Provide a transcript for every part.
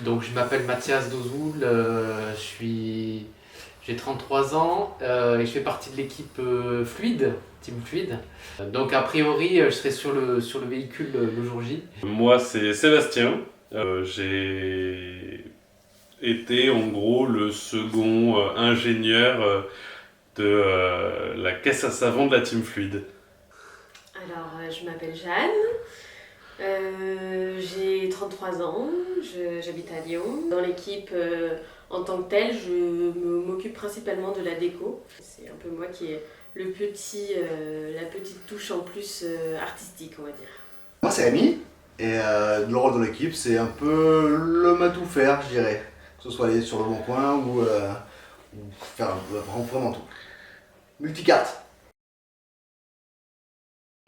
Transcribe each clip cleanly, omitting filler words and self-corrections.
Donc je m'appelle Mathias Dozoul, j'ai 33 ans et je fais partie de l'équipe Fluide, Team Fluide. Donc a priori je serai sur le véhicule le jour J. Moi c'est Sébastien, j'ai été en gros le second ingénieur de la caisse à savon de la Team Fluide. Alors, je m'appelle Jeanne, j'ai 33 ans, j'habite à Lyon. Dans l'équipe, en tant que telle, je m'occupe principalement de la déco. C'est un peu moi qui ai la petite touche en plus artistique, on va dire. Moi c'est Rémi, et le rôle de l'équipe c'est un peu l'homme à tout faire, je dirais. Que ce soit aller sur le bon coin ou faire vraiment tout. Multicarte.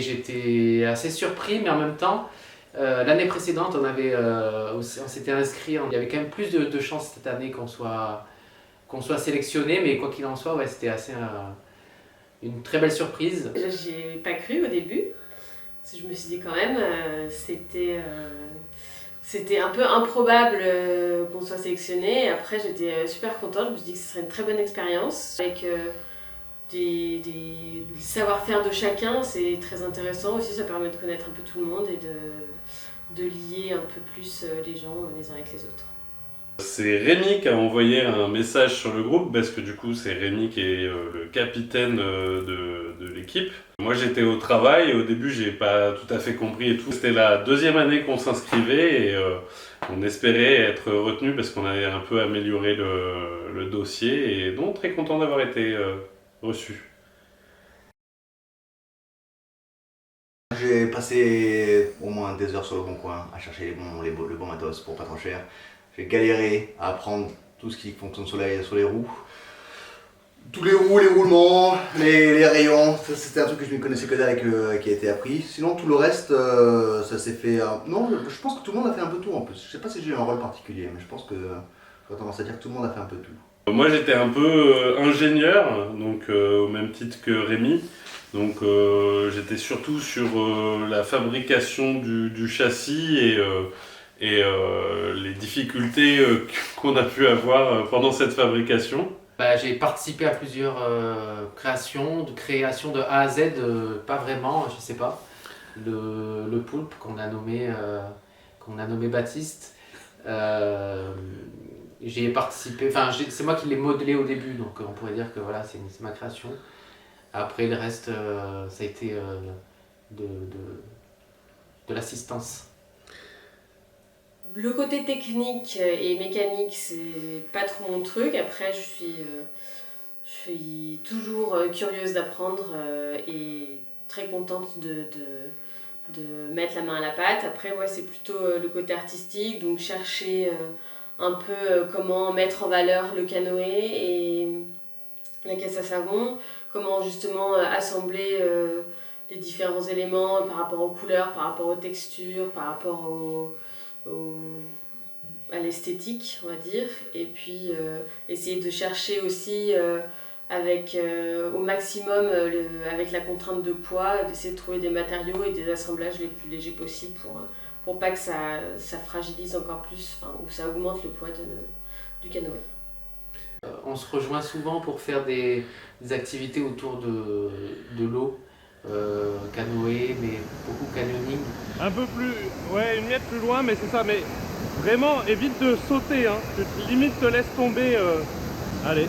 J'étais assez surpris, mais en même temps, l'année précédente, on s'était inscrit, il y avait quand même plus de chances cette année qu'on soit sélectionné, mais quoi qu'il en soit, ouais, c'était assez une très belle surprise. J'ai pas cru au début, parce que je me suis dit quand même, c'était un peu improbable qu'on soit sélectionné. Après, j'étais super contente, je me suis dit que ce serait une très bonne expérience. Avec des savoir-faire de chacun, c'est très intéressant aussi, ça permet de connaître un peu tout le monde et de lier un peu plus les gens les uns avec les autres. C'est Rémi qui a envoyé un message sur le groupe parce que du coup c'est Rémi qui est le capitaine de l'équipe. Moi j'étais au travail et au début j'ai pas tout à fait compris et tout. C'était la deuxième année qu'on s'inscrivait et on espérait être retenu parce qu'on avait un peu amélioré le dossier et donc très content d'avoir été reçu. J'ai passé au moins des heures sur le bon coin à chercher le bon matos pour pas trop cher. J'ai galéré à apprendre tout ce qui fonctionne sur les roues. Tous les roues, les roulements, les rayons, ça, c'était un truc que je ne connaissais que dalle qui a été appris. Sinon tout le reste, ça s'est fait... non, je pense que tout le monde a fait un peu tout en plus. Je sais pas si j'ai eu un rôle particulier, mais je pense que j'aurais tendance à dire que tout le monde a fait un peu tout. Moi j'étais un peu ingénieur, donc au même titre que Rémi. Donc j'étais surtout sur la fabrication du châssis et les difficultés qu'on a pu avoir pendant cette fabrication. J'ai participé à plusieurs créations de A à Z, pas vraiment, je sais pas. Le poulpe qu'on a nommé Baptiste. J'y ai participé, c'est moi qui l'ai modelé au début, donc on pourrait dire que voilà, c'est ma création. Après le reste, ça a été de l'assistance. Le côté technique et mécanique, c'est pas trop mon truc. Après, je suis toujours curieuse d'apprendre et très contente de mettre la main à la pâte. Après, ouais, c'est plutôt le côté artistique, donc chercher un peu comment mettre en valeur le canoë et la caisse à savon, comment justement assembler les différents éléments par rapport aux couleurs, par rapport aux textures, par rapport à l'esthétique, on va dire, et puis essayer de chercher aussi au maximum avec la contrainte de poids, d'essayer de trouver des matériaux et des assemblages les plus légers possibles pour pas que ça fragilise encore plus, ou ça augmente le poids du canoë. On se rejoint souvent pour faire des activités autour de l'eau, canoë, mais beaucoup canyoning. Un peu plus, ouais, une miette plus loin, mais c'est ça, mais vraiment évite de sauter, hein. Limite te laisse tomber, allez.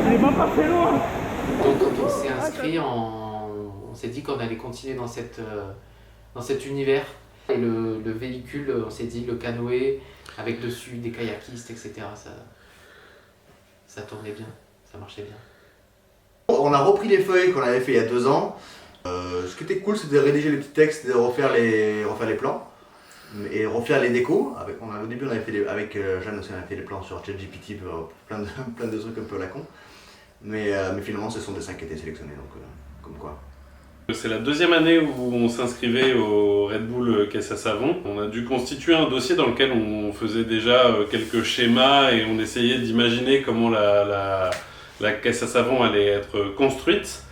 Il est pas passé loin. Donc quand on s'est inscrit, on s'est dit qu'on allait continuer dans cet univers. Et le véhicule, on s'est dit le canoë, avec dessus des kayakistes, etc. Ça tournait bien, ça marchait bien. On a repris les feuilles qu'on avait fait il y a 2 ans. Ce qui était cool, c'était de rédiger les petits textes, de refaire les plans et refaire les décos. Au début, on avait fait avec Jeanne aussi, on avait fait les plans sur ChatGPT pour plein de trucs un peu à la con. Mais finalement, ce sont des dessins qui étaient sélectionnés, donc comme quoi. C'est la deuxième année où on s'inscrivait au Red Bull Caisse à Savon. On a dû constituer un dossier dans lequel on faisait déjà quelques schémas et on essayait d'imaginer comment la caisse à savon allait être construite.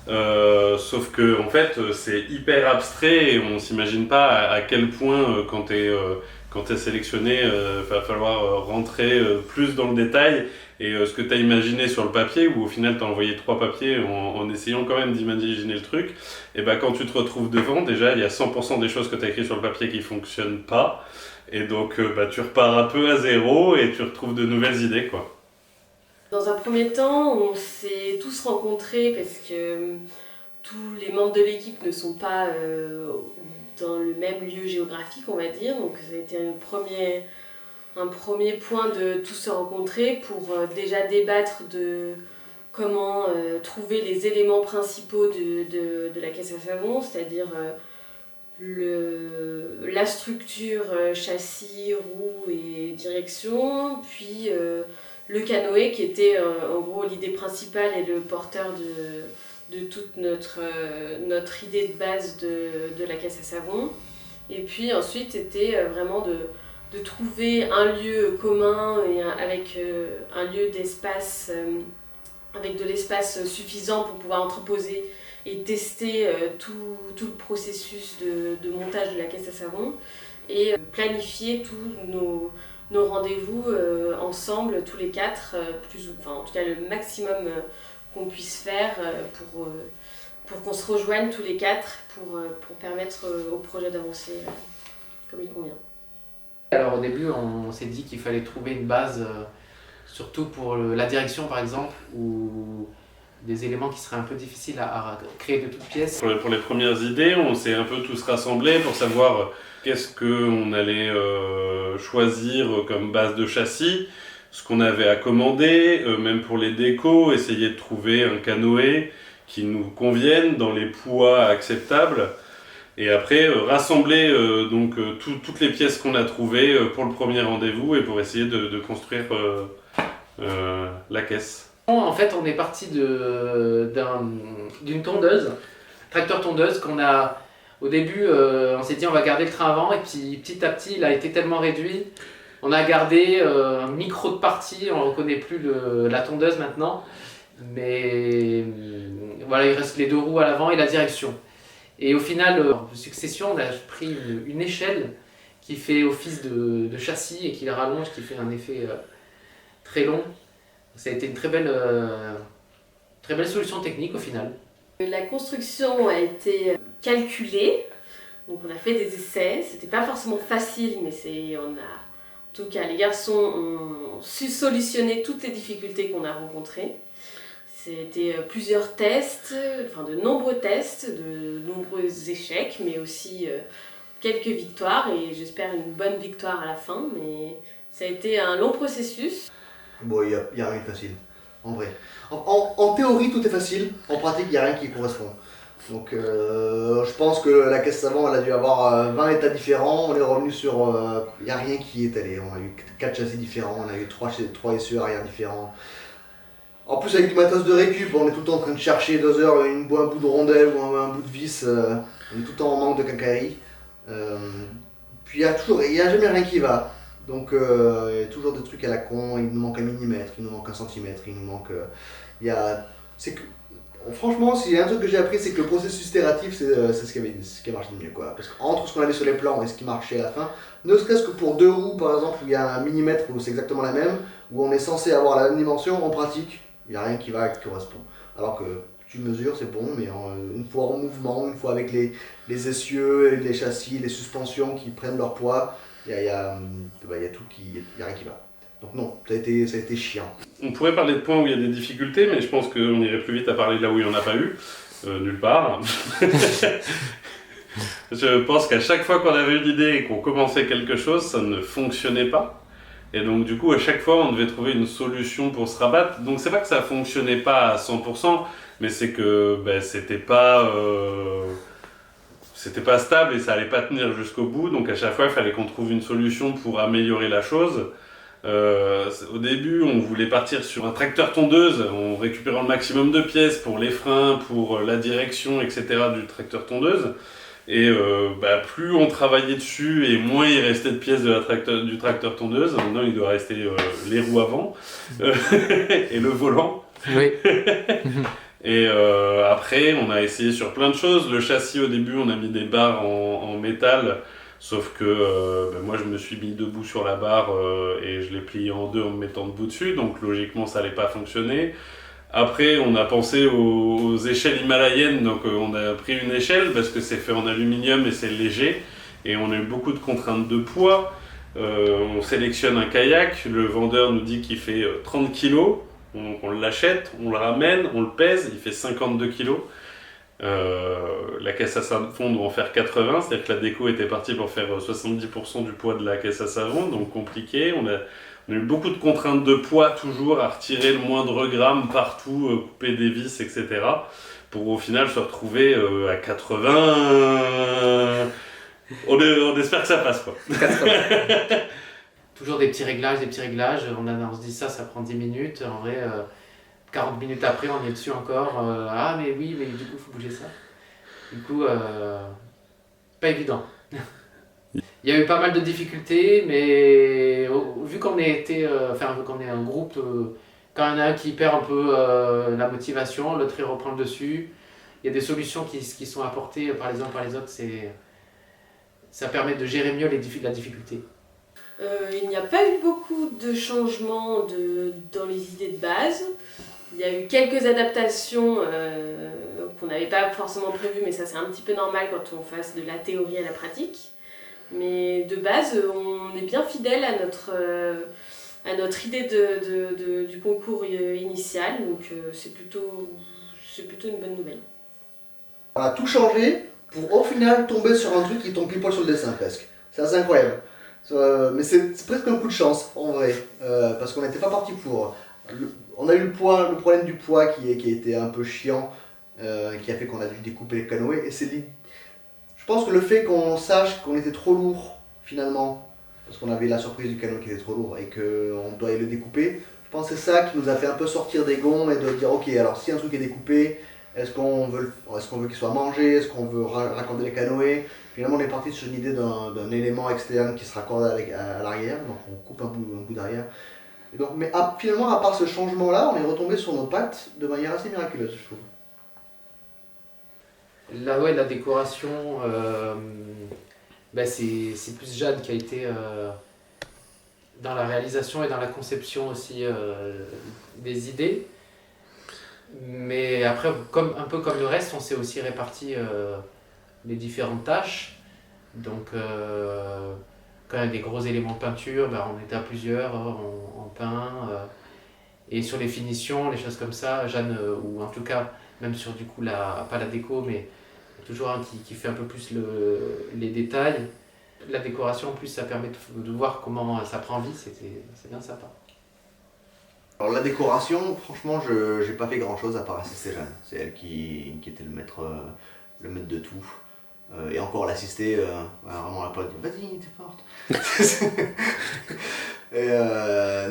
Sauf que en fait c'est hyper abstrait et on s'imagine pas à quel point quand t'es sélectionné va falloir rentrer plus dans le détail et ce que t'as imaginé sur le papier ou au final t'as envoyé 3 papiers en essayant quand même d'imaginer le truc, et bah quand tu te retrouves devant, déjà il y a 100% des choses que t'as écrites sur le papier qui fonctionnent pas et donc bah, tu repars un peu à zéro et tu retrouves de nouvelles idées quoi. Dans un premier temps, on s'est tous rencontrés parce que tous les membres de l'équipe ne sont pas dans le même lieu géographique, on va dire. Donc ça a été un premier point de tous se rencontrer pour déjà débattre de comment trouver les éléments principaux de la caisse à savon, c'est-à-dire la structure, châssis, roue et direction, puis le canoë qui était en gros l'idée principale et le porteur de toute notre idée de base de la caisse à savon. Et puis ensuite c'était vraiment de trouver un lieu commun et avec un lieu d'espace, avec de l'espace suffisant pour pouvoir entreposer et tester tout le processus de montage de la caisse à savon et planifier tous nos rendez-vous ensemble, tous les 4, en tout cas le maximum qu'on puisse faire pour qu'on se rejoigne tous les 4 pour permettre au projet d'avancer comme il convient. Alors au début on s'est dit qu'il fallait trouver une base, surtout pour la direction par exemple, ou des éléments qui seraient un peu difficiles à créer de toutes pièces. Pour les premières idées, on s'est un peu tous rassemblés pour savoir qu'est-ce qu'on allait choisir comme base de châssis, ce qu'on avait à commander, même pour les décos, essayer de trouver un canoë qui nous convienne dans les poids acceptables. Et après, rassembler toutes les pièces qu'on a trouvées pour le premier rendez-vous et pour essayer de construire la caisse. En fait, on est parti d'une tondeuse, tracteur-tondeuse qu'on a. Au début, on s'est dit on va garder le train avant et puis petit à petit, il a été tellement réduit. On a gardé un micro de partie, on ne reconnaît plus la tondeuse maintenant. Mais voilà, il reste les 2 roues à l'avant et la direction. Et au final, en succession, on a pris une échelle qui fait office de châssis et qui le rallonge, qui fait un effet très long. Ça a été une très belle solution technique au final. La construction a été calculée, donc on a fait des essais. C'était pas forcément facile, mais en tout cas, les garçons ont su solutionner toutes les difficultés qu'on a rencontrées. C'était plusieurs tests, de nombreux tests, de nombreux échecs, mais aussi quelques victoires et j'espère une bonne victoire à la fin. Mais ça a été un long processus. Bon, il n'y a rien de facile, en vrai. En théorie, tout est facile, en pratique, il n'y a rien qui correspond. Donc, je pense que la caisse savon, elle a dû avoir 20 états différents. On est revenu sur. Il n'y a rien qui est allé. On a eu 4 châssis différents, on a eu 3 essieux arrière différents. En plus, avec du matos de récup, on est tout le temps en train de chercher 2 heures un bout de rondelle ou un bout de vis. On est tout le temps en manque de quincaillerie. Puis, il n'y a jamais rien qui va. Donc il y a toujours des trucs à la con, il nous manque 1 millimètre, il nous manque 1 centimètre, il nous manque... franchement, s'il y a un truc que j'ai appris, c'est que le processus itératif, c'est ce qui a marché le mieux, quoi. Parce qu'entre ce qu'on avait sur les plans et ce qui marchait à la fin, ne serait-ce que pour 2 roues, par exemple, où il y a 1 millimètre, où c'est exactement la même, où on est censé avoir la même dimension, en pratique, il n'y a rien qui correspond. Alors que tu mesures, c'est bon, mais une fois en mouvement, une fois avec les essieux, les châssis, les suspensions qui prennent leur poids, il y a tout il y a rien qui va. Donc non, ça a été chiant. On pourrait parler de points où il y a des difficultés, mais je pense qu'on irait plus vite à parler de là où il n'y en a pas eu. Nulle part. Je pense qu'à chaque fois qu'on avait une idée et qu'on commençait quelque chose, ça ne fonctionnait pas. Et donc du coup, à chaque fois, on devait trouver une solution pour se rabattre. Donc c'est pas que ça fonctionnait pas à 100%, mais c'est que c'était pas stable et ça allait pas tenir jusqu'au bout, donc à chaque fois il fallait qu'on trouve une solution pour améliorer la chose. Au début, on voulait partir sur un tracteur tondeuse en récupérant le maximum de pièces pour les freins, pour la direction, etc. du tracteur tondeuse. Et plus on travaillait dessus et moins il restait de pièces du tracteur tondeuse. Maintenant, il doit rester les roues avant et le volant. Oui. Et après, on a essayé sur plein de choses. Le châssis, au début, on a mis des barres en métal. Sauf que moi, je me suis mis debout sur la barre et je l'ai plié en deux en me mettant debout dessus. Donc, logiquement, ça n'allait pas fonctionner. Après, on a pensé aux échelles himalayennes. Donc, on a pris une échelle parce que c'est fait en aluminium et c'est léger. Et on a eu beaucoup de contraintes de poids. On sélectionne un kayak. Le vendeur nous dit qu'il fait 30 kg. On l'achète, on le ramène, on le pèse. Il fait 52 kg. La caisse à savon doit en faire 80, c'est-à-dire que la déco était partie pour faire 70% du poids de la caisse à savon, donc compliqué. On a eu beaucoup de contraintes de poids toujours, à retirer le moindre gramme partout, couper des vis, etc. Pour au final se retrouver à 80. On espère que ça passe, quoi. 80. Toujours des petits réglages. On se dit ça prend 10 minutes. En vrai, 40 minutes après, on est dessus encore. Ah, mais oui, mais du coup, il faut bouger ça. Du coup, pas évident. Il y a eu pas mal de difficultés, mais vu qu'on est un groupe, quand il y en a un qui perd un peu la motivation, l'autre il reprend le dessus. Il y a des solutions qui sont apportées par les uns par les autres. Ça permet de gérer mieux la difficulté. Il n'y a pas eu beaucoup de changements dans les idées de base. Il y a eu quelques adaptations qu'on n'avait pas forcément prévues, mais ça c'est un petit peu normal quand on fasse de la théorie à la pratique. Mais de base, on est bien fidèle à notre idée du concours initial, donc c'est plutôt une bonne nouvelle. On a tout changé pour au final tomber sur un truc qui tombe pile poil sur le dessin presque. C'est assez incroyable. Mais c'est presque un coup de chance en vrai, parce qu'on n'était pas parti pour. On a eu le problème du poids qui était un peu chiant, qui a fait qu'on a dû découper les canoës. Et je pense que le fait qu'on sache qu'on était trop lourd finalement, parce qu'on avait la surprise du canoë qui était trop lourd et qu'on doit le découper, je pense que c'est ça qui nous a fait un peu sortir des gonds et de dire ok, alors si un truc est découpé, est-ce qu'on veut qu'il soit mangé, est-ce qu'on veut raccorder les canoës. Finalement on est parti sur une idée d'un élément externe qui se raccorde à l'arrière, donc on coupe un bout d'arrière. Et donc, mais finalement, à part ce changement-là, on est retombé sur nos pattes de manière assez miraculeuse, je trouve. La décoration, c'est plus Jeanne qui a été dans la réalisation et dans la conception aussi des idées. Mais après, un peu comme le reste, on s'est aussi réparti les différentes tâches. Donc, quand il y a des gros éléments de peinture, on était à plusieurs, on peint. Et sur les finitions, les choses comme ça, Jeanne, ou en tout cas, même sur du coup, pas la déco, mais toujours un qui fait un peu plus les détails. La décoration, en plus, ça permet de voir comment ça prend vie, c'est bien sympa. Alors la décoration, franchement, je n'ai pas fait grand chose à part assister Jeanne. C'est elle qui était le maître de tout. Et encore l'assister, vraiment la pote, vas-y, t'es forte.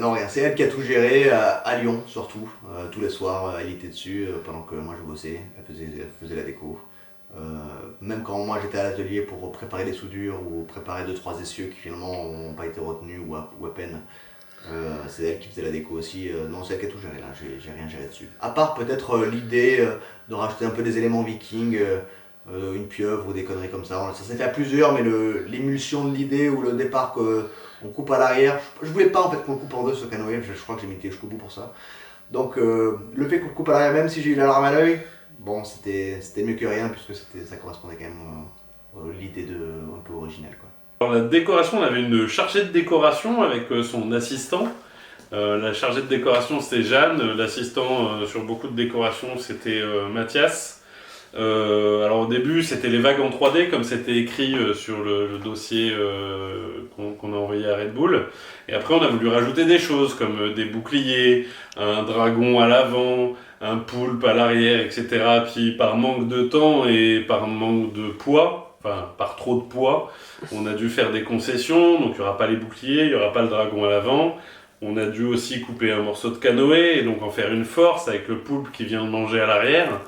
Non, rien, c'est elle qui a tout géré à Lyon surtout. Tous les soirs, elle était dessus pendant que moi je bossais, elle faisait la déco. Même quand moi j'étais à l'atelier pour préparer les soudures ou préparer 2-3 essieux qui finalement n'ont pas été retenus ou à peine. C'est elle qui faisait la déco aussi. Non, c'est elle qui a tout géré là, j'ai rien géré dessus. À part peut-être l'idée de rajouter un peu des éléments vikings. Une pieuvre ou des conneries comme ça. Ça s'est fait à plusieurs, mais l'émulsion de l'idée ou le départ qu'on coupe à l'arrière, je voulais pas en fait qu'on coupe en deux ce canoë, je crois que j'ai mis jusqu'au bout pour ça. Donc le fait qu'on coupe à l'arrière, même si j'ai eu la larme à l'œil, bon c'était mieux que rien puisque ça correspondait quand même à l'idée un peu originale, quoi. Alors la décoration, on avait une chargée de décoration avec son assistant. La chargée de décoration c'était Jeanne, l'assistant sur beaucoup de décorations c'était Mathias. Alors au début c'était les vagues en 3D comme c'était écrit sur le dossier qu'on a envoyé à Red Bull, et après on a voulu rajouter des choses comme des boucliers, un dragon à l'avant, un poulpe à l'arrière, etc. Puis par manque de temps et par manque de poids, enfin par trop de poids, on a dû faire des concessions, donc il n'y aura pas les boucliers, il n'y aura pas le dragon à l'avant. On a dû aussi couper un morceau de canoë et donc en faire une force avec le poulpe qui vient de manger à l'arrière.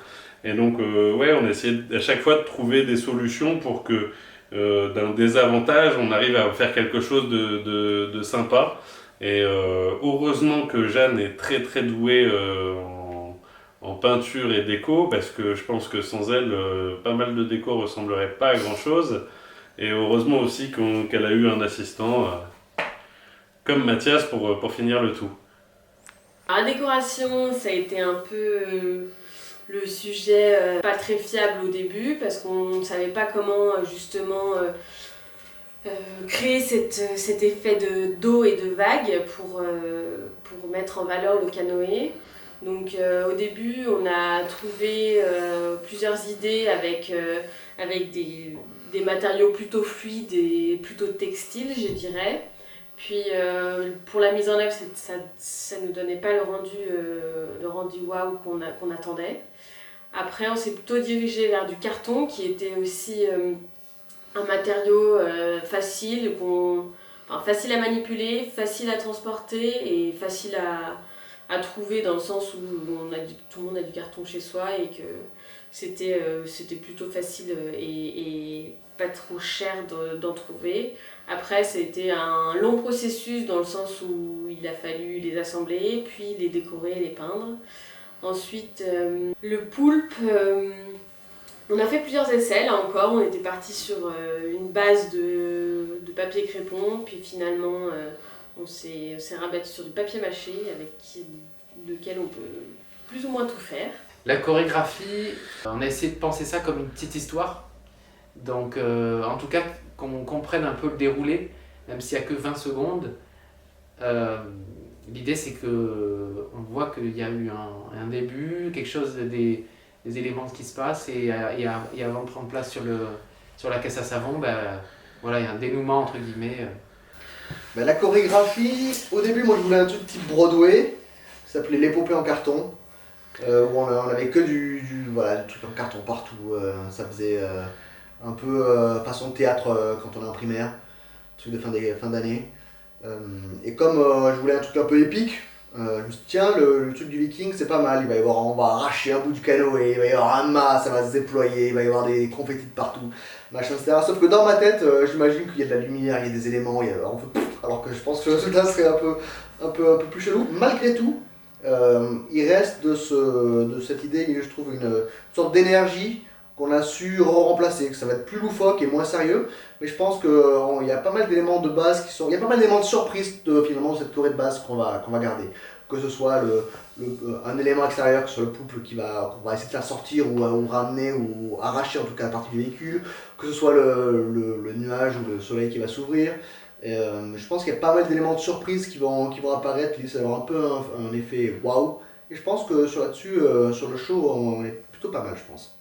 Et donc, ouais, on a essayé à chaque fois de trouver des solutions pour que d'un désavantage, on arrive à faire quelque chose de sympa. Et heureusement que Jeanne est très très douée en peinture et déco, parce que je pense que sans elle, pas mal de déco ressemblerait pas à grand chose. Et heureusement aussi qu'elle a eu un assistant comme Mathias pour finir le tout. La décoration, ça a été un peu le sujet pas très fiable au début parce qu'on ne savait pas comment justement créer cet effet d'eau et de vagues pour mettre en valeur le canoë. Donc au début, on a trouvé plusieurs idées avec des matériaux plutôt fluides et plutôt textiles, je dirais. Puis pour la mise en œuvre, ça ne nous donnait pas le rendu waouh qu'on attendait. Après, on s'est plutôt dirigé vers du carton qui était aussi un matériau facile à manipuler, facile à transporter et facile à trouver dans le sens où tout le monde a du carton chez soi et que c'était plutôt facile et pas trop cher d'en trouver. Après, c'était un long processus dans le sens où il a fallu les assembler, puis les décorer, les peindre. Ensuite, le poulpe, on a fait plusieurs essais là encore. On était parti sur une base de papier crépon, puis finalement on s'est rabattu sur du papier mâché lequel on peut plus ou moins tout faire. La chorégraphie, on a essayé de penser ça comme une petite histoire. Donc, en tout cas, qu'on comprenne un peu le déroulé, même s'il n'y a que 20 secondes. L'idée, c'est qu'on voit qu'il y a eu un début, quelque chose, des éléments qui se passent, et avant de prendre place sur la caisse à savon, voilà, il y a un dénouement, entre guillemets. La chorégraphie, au début, moi je voulais un truc type Broadway, qui s'appelait L'épopée en carton, où on avait que du truc en carton partout. Ça faisait un peu façon théâtre quand on est en primaire, truc de fin d'année. Et comme je voulais un truc un peu épique, je me suis dit tiens, le truc du viking c'est pas mal, on va arracher un bout du canoë, il va y avoir un mât, ça va se déployer, il va y avoir des confettis de partout, machin, etc. Sauf que dans ma tête, j'imagine qu'il y a de la lumière, il y a des éléments, alors que je pense que le résultat serait un peu plus chelou. Malgré tout, il reste de cette idée, je trouve, une sorte d'énergie qu'on a su remplacer, que ça va être plus loufoque et moins sérieux, mais je pense qu'il y a pas mal d'éléments de base il y a pas mal d'éléments de surprise finalement de cette choré de base qu'on va garder. Que ce soit un élément extérieur, que ce soit le pouple qu'on va essayer de faire sortir ou ramener ou arracher en tout cas la partie du véhicule, que ce soit le nuage ou le soleil qui va s'ouvrir. Je pense qu'il y a pas mal d'éléments de surprise qui vont apparaître, ça va avoir un peu un effet waouh. Et je pense que sur le show, on est plutôt pas mal, je pense.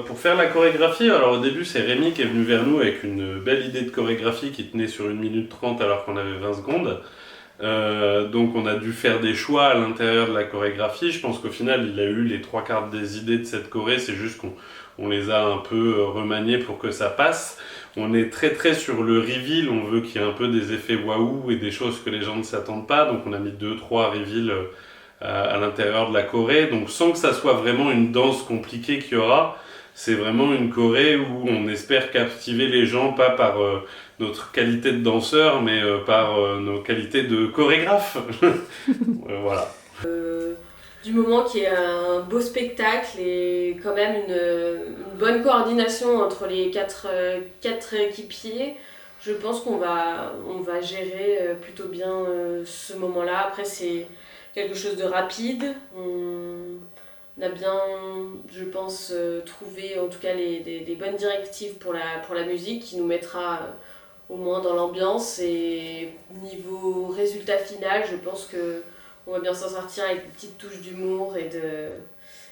Pour faire la chorégraphie, alors au début c'est Rémi qui est venu vers nous avec une belle idée de chorégraphie qui tenait sur 1 minute 30 alors qu'on avait 20 secondes. Donc on a dû faire des choix à l'intérieur de la chorégraphie. Je pense qu'au final il a eu les 3/4 des idées de cette choré, c'est juste qu'on les a un peu remaniées pour que ça passe. On est très très sur le reveal, on veut qu'il y ait un peu des effets waouh et des choses que les gens ne s'attendent pas, donc on a mis 2-3 reveals à l'intérieur de la choré, donc sans que ça soit vraiment une danse compliquée qu'il y aura, c'est vraiment une choré où on espère captiver les gens, pas par notre qualité de danseur, mais par nos qualités de chorégraphe. Voilà. Du moment qu'il y a un beau spectacle et quand même une bonne coordination entre les quatre équipiers, je pense qu'on va gérer plutôt bien ce moment-là. Après, c'est quelque chose de rapide. On a bien, je pense, trouvé en tout cas des bonnes directives pour la musique qui nous mettra au moins dans l'ambiance. Et niveau résultat final, je pense qu'on va bien s'en sortir avec une petite touche d'humour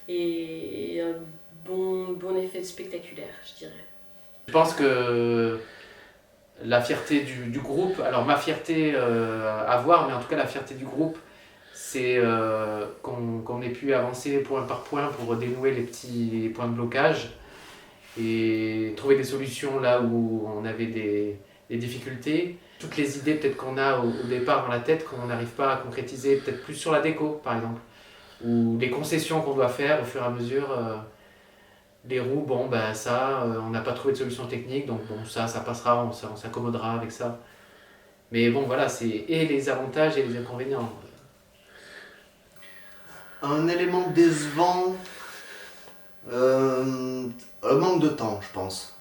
et un bon effet spectaculaire, je dirais. Je pense que la fierté du groupe, alors ma fierté à voir, mais en tout cas la fierté du groupe, c'est qu'on ait pu avancer point par point pour dénouer les petits points de blocage et trouver des solutions là où on avait des difficultés. toutes les idées peut-être qu'on a au départ dans la tête, qu'on n'arrive pas à concrétiser, peut-être plus sur la déco par exemple, ou les concessions qu'on doit faire au fur et à mesure. Les roues, bon ben ça, on n'a pas trouvé de solution technique, donc bon ça passera, on s'accommodera avec ça. Mais bon voilà, c'est et les avantages et les inconvénients. Un élément décevant, le manque de temps, je pense.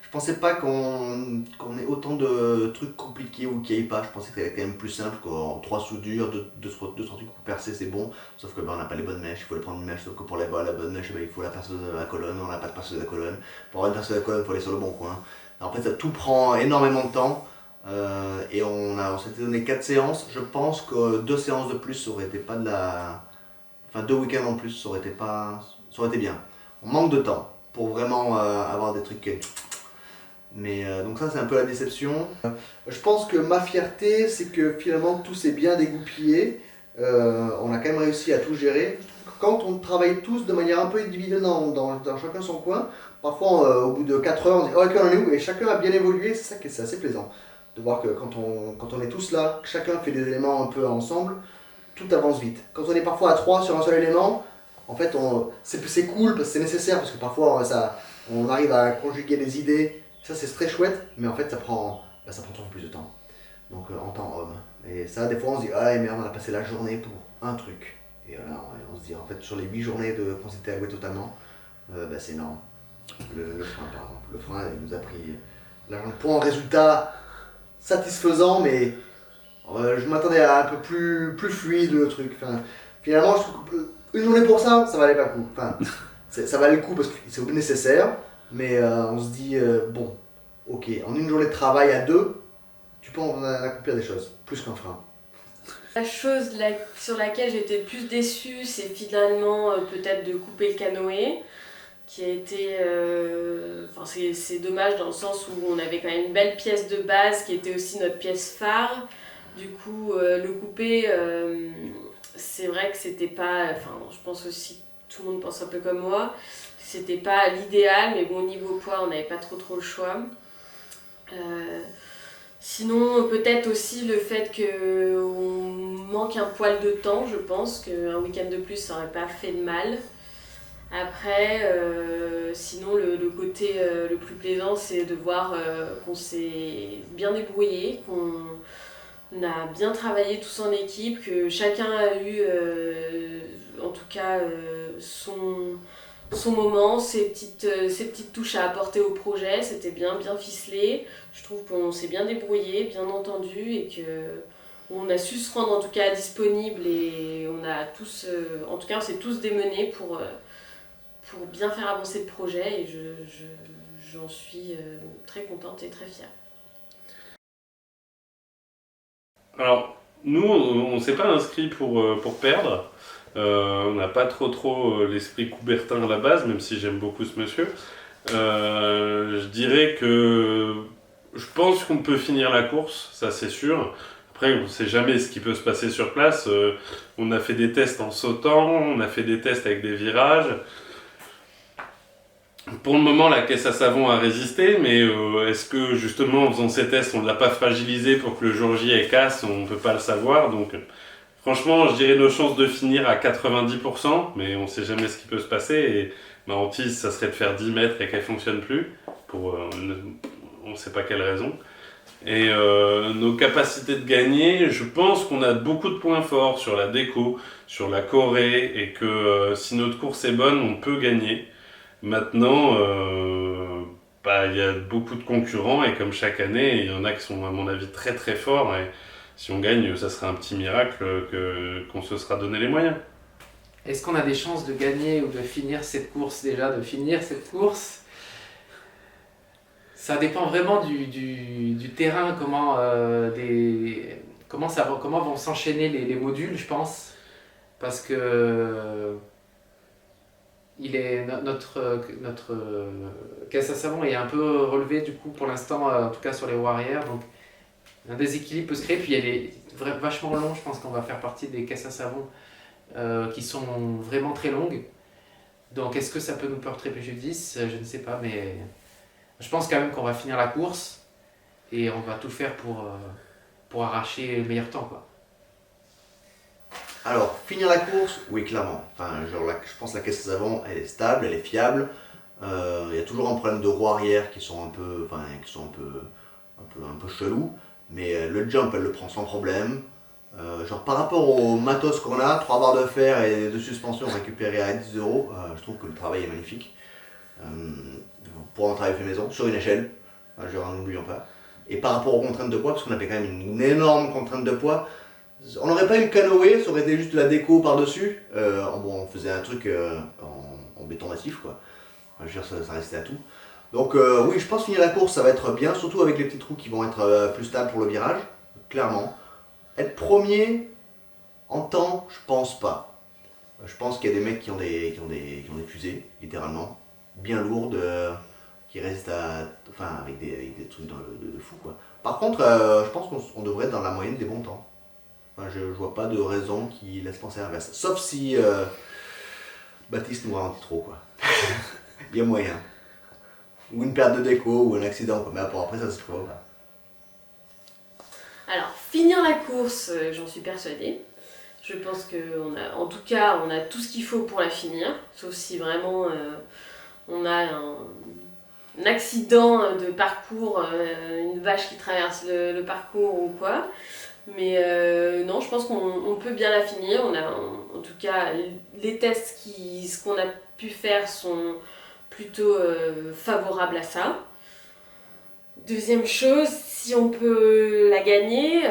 Je pensais pas qu'on ait autant de trucs compliqués ou qu'il n'y ait pas. Je pensais que c'était quand même plus simple, quoi. 3 soudures, 2-3 trucs pour percer, c'est bon. Sauf que on n'a pas les bonnes mèches, il faut les prendre une mèche. Sauf que pour la bonne mèche, il faut la perceuse à la colonne, on n'a pas de perceuse à la colonne. Pour avoir une perceuse à la colonne, il faut aller sur le bon coin. En fait, ça tout prend énormément de temps. Et on s'était donné 4 séances. Je pense que 2 séances de plus, ça aurait été pas de la. Enfin, 2 week-ends en plus, ça aurait été bien. On manque de temps pour vraiment avoir des trucs. Mais donc ça c'est un peu la déception. Je pense que ma fierté c'est que finalement tout s'est bien dégoupillé. On a quand même réussi à tout gérer. Quand on travaille tous de manière un peu individuelle dans chacun son coin, parfois au bout de 4 heures on dit oh, ok on en est où, et chacun a bien évolué, c'est ça qui est assez plaisant. De voir que quand on est tous là, chacun fait des éléments un peu ensemble, tout avance vite. Quand on est parfois à 3 sur un seul élément, en fait c'est cool parce que c'est nécessaire, parce que parfois on arrive à conjuguer des idées. Ça c'est très chouette, mais en fait ça prend toujours plus de temps. Donc en temps homme. Et ça, des fois on se dit ah merde, on a passé la journée pour un truc. Et là on se dit en fait sur les 8 journées qu'on s'était alloué totalement, c'est énorme. Le frein par exemple. Le frein il nous a pris l'argent de poing en résultat satisfaisant, mais je m'attendais à un peu plus fluide le truc. Enfin, finalement je trouve qu'une journée pour ça valait pas le coup. Enfin, ça valait le coup parce que c'est nécessaire. Mais on se dit, bon, ok, en une journée de travail à 2, tu peux en accomplir des choses, plus qu'un frein. La chose sur laquelle j'étais le plus déçue, c'est finalement peut-être de couper le canoë, qui a été... c'est dommage dans le sens où on avait quand même une belle pièce de base qui était aussi notre pièce phare. Du coup, le couper, c'est vrai que c'était pas... je pense aussi que tout le monde pense un peu comme moi. C'était pas l'idéal, mais bon, au niveau poids, on n'avait pas trop le choix. Sinon, peut-être aussi le fait qu'on manque un poil de temps, je pense qu'un week-end de plus, ça n'aurait pas fait de mal. Après, sinon, le côté le plus plaisant, c'est de voir qu'on s'est bien débrouillé, qu'on a bien travaillé tous en équipe, que chacun a eu, en tout cas, son moment, ses petites touches à apporter au projet. C'était bien ficelé. Je trouve qu'on s'est bien débrouillé, bien entendu, et qu'on a su se rendre en tout cas disponible, et on a tous, en tout cas on s'est tous démenés pour bien faire avancer le projet, et j'en suis très contente et très fière. Alors, nous, on ne s'est pas inscrit pour perdre. On n'a pas trop l'esprit Coubertin à la base, même si j'aime beaucoup ce monsieur. Je dirais que je pense qu'on peut finir la course, ça c'est sûr. Après, on ne sait jamais ce qui peut se passer sur place. On a fait des tests en sautant, on a fait des tests avec des virages. Pour le moment, la caisse à savon a résisté, mais est-ce que justement en faisant ces tests, on ne l'a pas fragilisé pour que le jour J elle casse? On ne peut pas le savoir. Donc, franchement, je dirais nos chances de finir à 90%, mais on ne sait jamais ce qui peut se passer. Et ma hantise, ça serait de faire 10 mètres et qu'elle ne fonctionne plus, pour on ne sait pas quelle raison. Et nos capacités de gagner, je pense qu'on a beaucoup de points forts sur la déco, sur la Corée, et que si notre course est bonne, on peut gagner. Maintenant, il y a beaucoup de concurrents, et comme chaque année, il y en a qui sont à mon avis très forts, et si on gagne, ça serait un petit miracle qu'on se sera donné les moyens. Est-ce qu'on a des chances de gagner ou de finir cette course déjà, Ça dépend vraiment du terrain, comment vont s'enchaîner les modules, je pense. Parce que notre caisse à savon est un peu relevée du coup pour l'instant, en tout cas sur les roues arrière. Donc un déséquilibre peut se créer. Puis il y a vachement longs, je pense qu'on va faire partie des caisses à savon qui sont vraiment très longues. Donc est-ce que ça peut nous porter préjudice? Je ne sais pas, mais je pense quand même qu'on va finir la course. et on va tout faire pour arracher le meilleur temps, quoi. Alors, finir la course, oui, clairement. Enfin, je pense que la caisse avant, elle est stable, elle est fiable. Il y a toujours un problème de roues arrière qui sont un peu chelous. Mais le jump, elle le prend sans problème. Par rapport au matos qu'on a, 3 barres de fer et 2 suspensions récupérées à 10 euros, je trouve que le travail est magnifique. Pour un travail fait maison, sur une échelle, en n'oublions pas. Et par rapport aux contraintes de poids, parce qu'on avait quand même une énorme contrainte de poids, on n'aurait pas eu le canoë, ça aurait été juste de la déco par-dessus. On faisait un truc en béton massif, quoi. Ça restait à tout. Donc oui, je pense finir la course, ça va être bien, surtout avec les petites roues qui vont être plus stables pour le virage, clairement. Être premier en temps, je pense pas. Je pense qu'il y a des mecs qui ont des fusées, littéralement, bien lourdes, qui restent avec des trucs de fou, quoi. Par contre, je pense qu'on devrait être dans la moyenne des bons temps. Enfin, je vois pas de raison qui laisse penser à l'inverse. Sauf si Baptiste nous ralentit trop, quoi. Il y a moyen. Ou une perte de déco, ou un accident, quoi. Mais après ça se trouve pas. Alors, finir la course, j'en suis persuadée. Je pense qu'en tout cas, on a tout ce qu'il faut pour la finir. Sauf si vraiment on a un accident de parcours, une vache qui traverse le parcours ou quoi. Mais non, je pense qu'on peut bien la finir. En tout cas, les tests ce qu'on a pu faire sont plutôt favorables à ça. Deuxième chose, si on peut la gagner,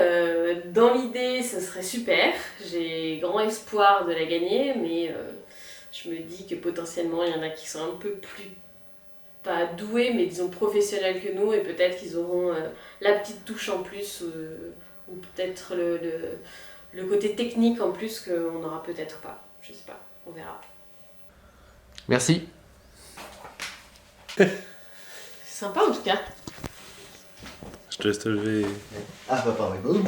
dans l'idée, ce serait super. J'ai grand espoir de la gagner, mais je me dis que potentiellement, il y en a qui sont un peu plus, pas doués, mais disons professionnels que nous, et peut-être qu'ils auront la petite touche en plus, ou peut-être le côté technique en plus qu'on n'aura peut-être pas. Je sais pas, on verra. Merci. C'est sympa en tout cas. Je te laisse te lever. Ah, papa, mais boum.